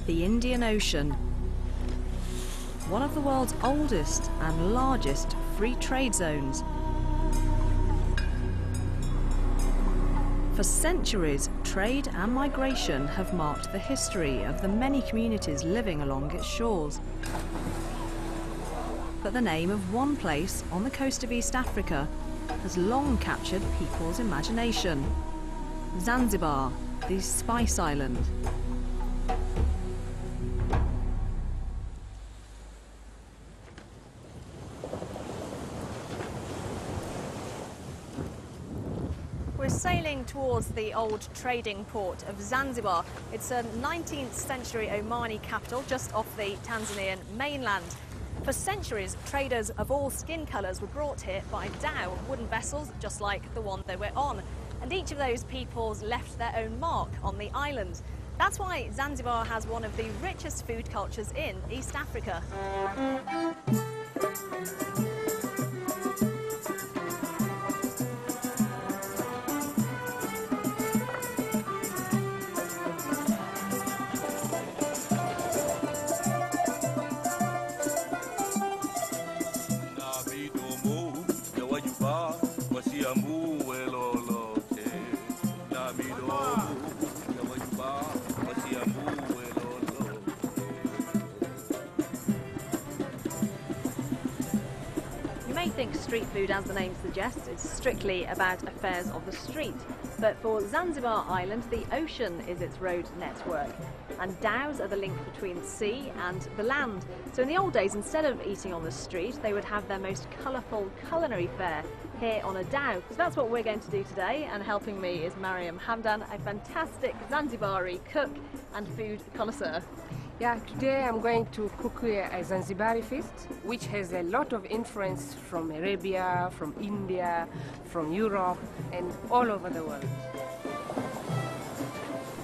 The Indian Ocean. One of the world's oldest and largest free trade zones. For centuries, trade and migration have marked the history of the many communities living along its shores. But the name of one place on the coast of East Africa has long captured people's imagination. Zanzibar, the Spice Island. We're sailing towards the old trading port of Zanzibar. It's a 19th century Omani capital just off the Tanzanian mainland. For centuries, traders of all skin colours were brought here by dhow, wooden vessels just like the one they were on. And each of those peoples left their own mark on the island. That's why Zanzibar has one of the richest food cultures in East Africa. You may think street food, as the name suggests, is strictly about affairs of the street. But for Zanzibar Island, the ocean is its road network. And dhows are the link between the sea and the land. So in the old days, instead of eating on the street, they would have their most colourful culinary fare here on a dhow. So that's what we're going to do today, and helping me is Mariam Hamdan, a fantastic Zanzibari cook and food connoisseur. Yeah, today I'm going to cook a Zanzibari feast, which has a lot of influence from Arabia, from India, from Europe, and all over the world.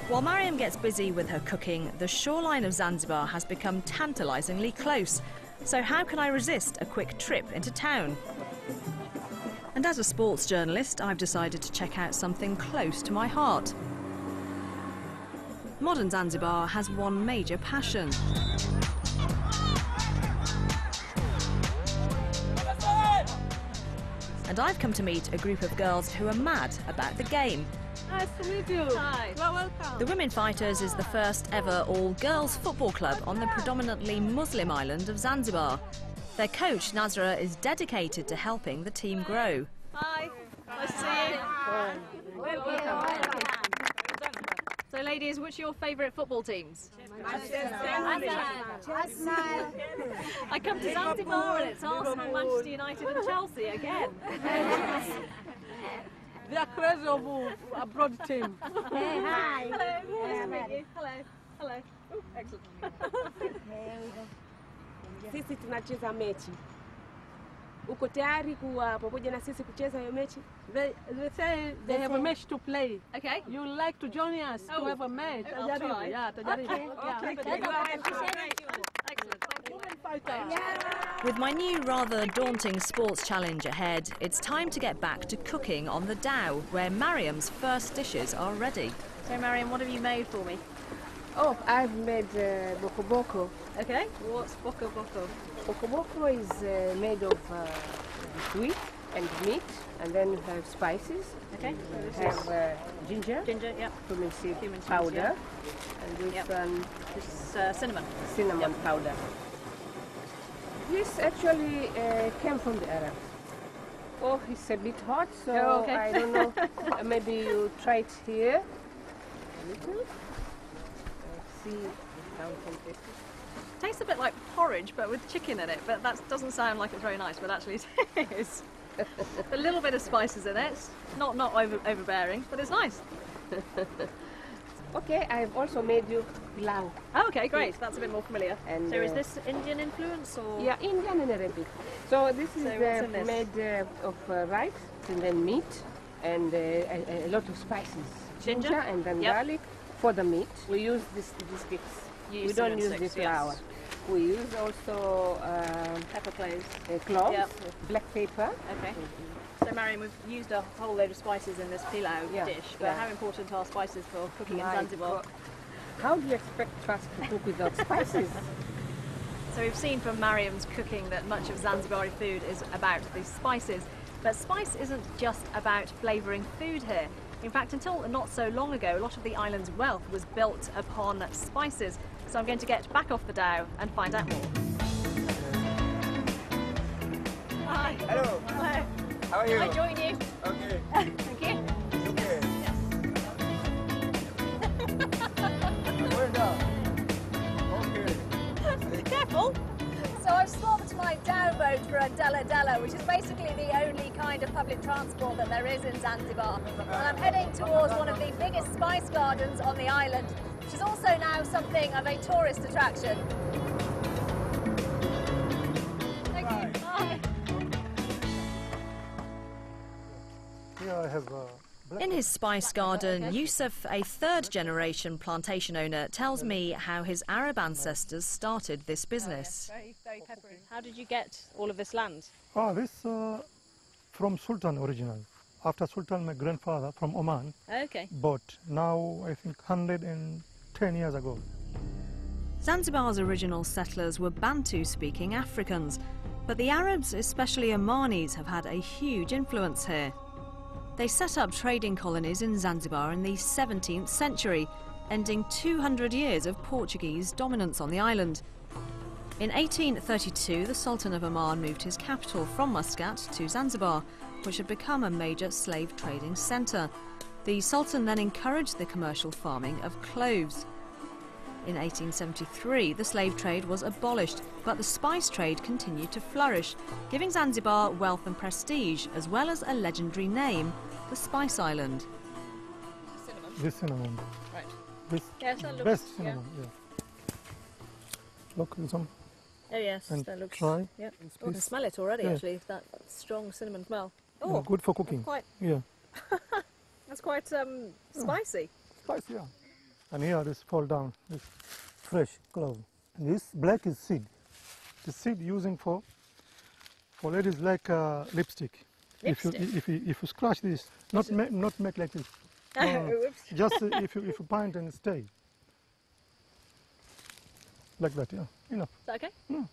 While Mariam gets busy with her cooking, the shoreline of Zanzibar has become tantalisingly close. So how can I resist a quick trip into town? And as a sports journalist, I've decided to check out something close to my heart. Modern Zanzibar has one major passion. And I've come to meet a group of girls who are mad about the game. Nice to meet you. Hi. Well, welcome. The Women Fighters is the first ever all-girls football club on the predominantly Muslim island of Zanzibar. Their coach, Nazra, is dedicated to helping the team grow. Hi. Nice to see you. Welcome. So, ladies, which are your favourite football teams? I come to Zanzibar and it's Arsenal, Manchester United and Chelsea again. They are crazy of abroad team. Hey, hi. Hello. Nice to meet you. Hello. Hello. Ooh, excellent. Sisi tunacheza mechi. Uko tayari kuwa pamoja na sisi kucheza hiyo mechi? They say they have a match to play. Okay. You like to join us to have a match? I'll try. Yeah, tajaribu. Excellent. Thank you. With my new rather daunting sports challenge ahead, it's time to get back to cooking on the dhow, where Mariam's first dishes are ready. So, Mariam, what have you made for me? Oh, I've made boko boko. Okay. What's boko boko? Boko boko is made of wheat and meat, and then you have spices. Okay. You have ginger, Ginger, yep. cumin seed Cumin seeds, powder, yeah. and this Yep. one This is cinnamon. cinnamon powder. This actually came from the Arabs. Oh, it's a bit hot, so Oh, okay. I don't know. Maybe you try it here. A little. See how it can taste it. Tastes a bit like porridge, but with chicken in it. But that doesn't sound like it's very nice, but actually it is. A little bit of spices in it, not overbearing, but it's nice. Okay, I've also made you pilau. Oh, okay, great. That's a bit more familiar. And, so is this Indian influence or? Yeah, Indian and Arabic. So this is So what's in this? made of rice and then meat and a lot of spices. Ginger? And then Yep. garlic for the meat. We use this sticks. You We use don't cinnamon use sticks, the yes. flour. We use also Pepper cloves. cloves, Yep. black pepper. Okay. So, Mariam, we've used a whole load of spices in this pilau Yeah, dish, but yeah. how important are spices for cooking in My Zanzibar? God. How do you expect us to cook without spices? So we've seen from Mariam's cooking that much of Zanzibari food is about the spices. But spice isn't just about flavouring food here. In fact, until not so long ago, a lot of the island's wealth was built upon spices. So I'm going to get back off the dhow and find out more. Hi. Hello. Hello. How are you? I join you. Okay. Thank you. Okay. Yes. I'm going down. Okay. Careful. So I've swapped my dhow boat for a della, which is basically the only kind of public transport that there is in Zanzibar. And I'm heading towards one of the biggest spice gardens on the island, which is also now something of a tourist attraction. Thank you. Bye. Here I have In his spice garden, Yusuf, a third-generation plantation owner, tells me how his Arab ancestors started this business. Very peppery. How did you get all of this land? this from Sultan original. After Sultan, my grandfather from Oman Okay. bought. Now I think 110 years ago. Zanzibar's original settlers were Bantu-speaking Africans, but the Arabs, especially Omanis, have had a huge influence here. They set up trading colonies in Zanzibar in the 17th century, ending 200 years of Portuguese dominance on the island. In 1832, the Sultan of Oman moved his capital from Muscat to Zanzibar, which had become a major slave trading centre. The Sultan then encouraged the commercial farming of cloves. In 1873, the slave trade was abolished, but the spice trade continued to flourish, giving Zanzibar wealth and prestige, as well as a legendary name, the Spice Island. This cinnamon. Right. This Yes, that looks... best cinnamon. Yeah. Look, some Oh yes, and that looks... try. Yep. this Oh, I can piece. smell it already, Yeah. actually, that strong cinnamon smell. Yeah, Oh, good for cooking. quite, Yeah, that's quite spicy. spice. Yeah. And here this fall down. This fresh clove. And this black is seed. The seed using for ladies like lipstick. Lipstick? If you scratch this, not make like this. No. Oops. Just if you bind and stay. Like that, yeah. Enough. Is that okay? Yeah.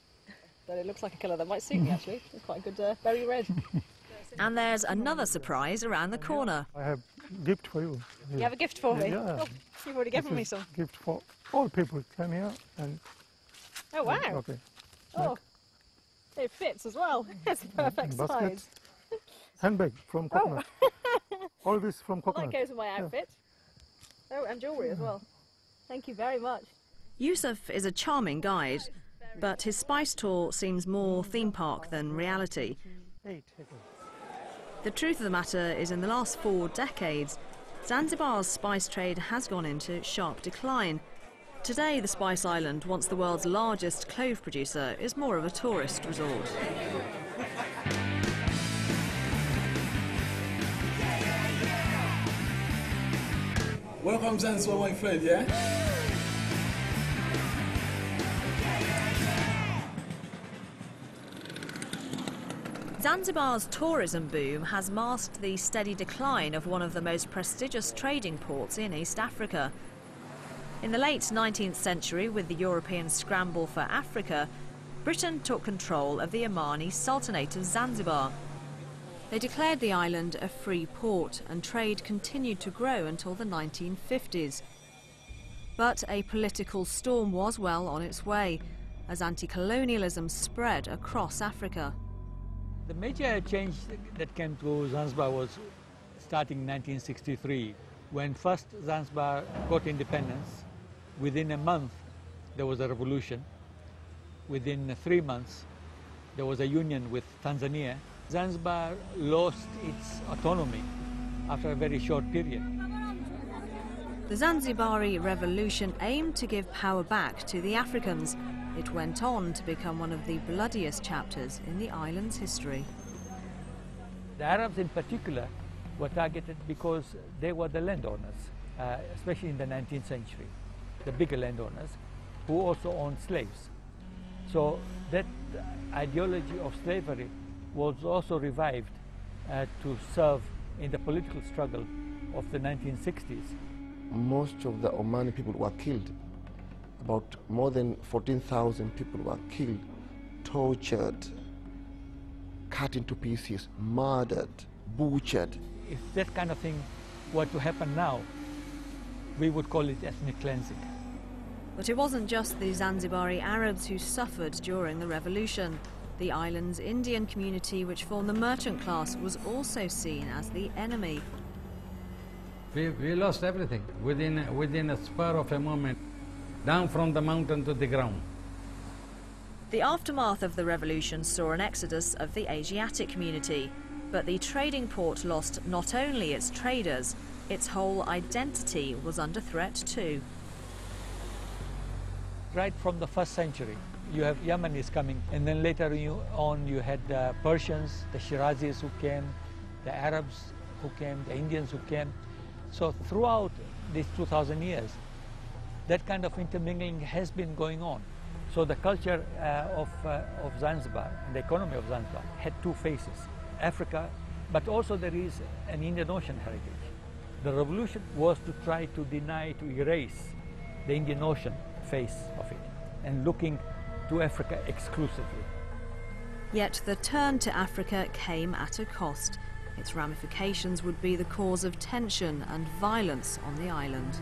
But it looks like a colour that might suit me, actually. It's quite a good berry red. And there's another surprise around the corner. I have gift for you. You have a gift for me? Yeah. Oh, you've already given This me is some. gift for all people. Come here and Oh, wow. okay. Oh, it fits as well. It's the perfect Basket. size. Handbag from coconut. All this from Well, coconut. that goes with my outfit. Oh, and jewellery as well. Thank you very much. Yusuf is a charming guide, but his spice tour seems more theme park than reality. 8 acres. The truth of the matter is, in the last 4 decades, Zanzibar's spice trade has gone into sharp decline. Today, the Spice Island, once the world's largest clove producer, is more of a tourist resort. Welcome Zanzibar, my friend, yeah? Zanzibar's tourism boom has masked the steady decline of one of the most prestigious trading ports in East Africa. In the late 19th century, with the European scramble for Africa, Britain took control of the Omani Sultanate of Zanzibar. They declared the island a free port, and trade continued to grow until the 1950s. But a political storm was well on its way, as anti-colonialism spread across Africa. The major change that came to Zanzibar was starting in 1963, when first Zanzibar got independence. Within a month, there was a revolution. Within 3 months, there was a union with Tanzania. Zanzibar lost its autonomy after a very short period. The Zanzibari revolution aimed to give power back to the Africans. It went on to become one of the bloodiest chapters in the island's history. The Arabs in particular were targeted because they were the landowners, especially in the 19th century, the bigger landowners, who also owned slaves. So that ideology of slavery was also revived to serve in the political struggle of the 1960s. most of the Omani people were killed. About more than 14,000 people were killed, tortured, cut into pieces, murdered, butchered. If that kind of thing were to happen now, we would call it ethnic cleansing. But it wasn't just the Zanzibari Arabs who suffered during the revolution. The island's Indian community, which formed the merchant class, was also seen as the enemy. We lost everything within a spur of a moment, down from the mountain to the ground. The aftermath of the revolution saw an exodus of the Asiatic community, but the trading port lost not only its traders, its whole identity was under threat too. Right from the 1st century, you have Yemenis coming, and then later on you had the Persians, the Shirazis who came, the Arabs who came, the Indians who came. So throughout these 2,000 years, that kind of intermingling has been going on. So the culture of Zanzibar and the economy of Zanzibar had two faces, Africa, but also there is an Indian Ocean heritage. The revolution was to try to deny, to erase the Indian Ocean face of it, and looking to Africa exclusively. Yet the turn to Africa came at a cost. Its ramifications would be the cause of tension and violence on the island.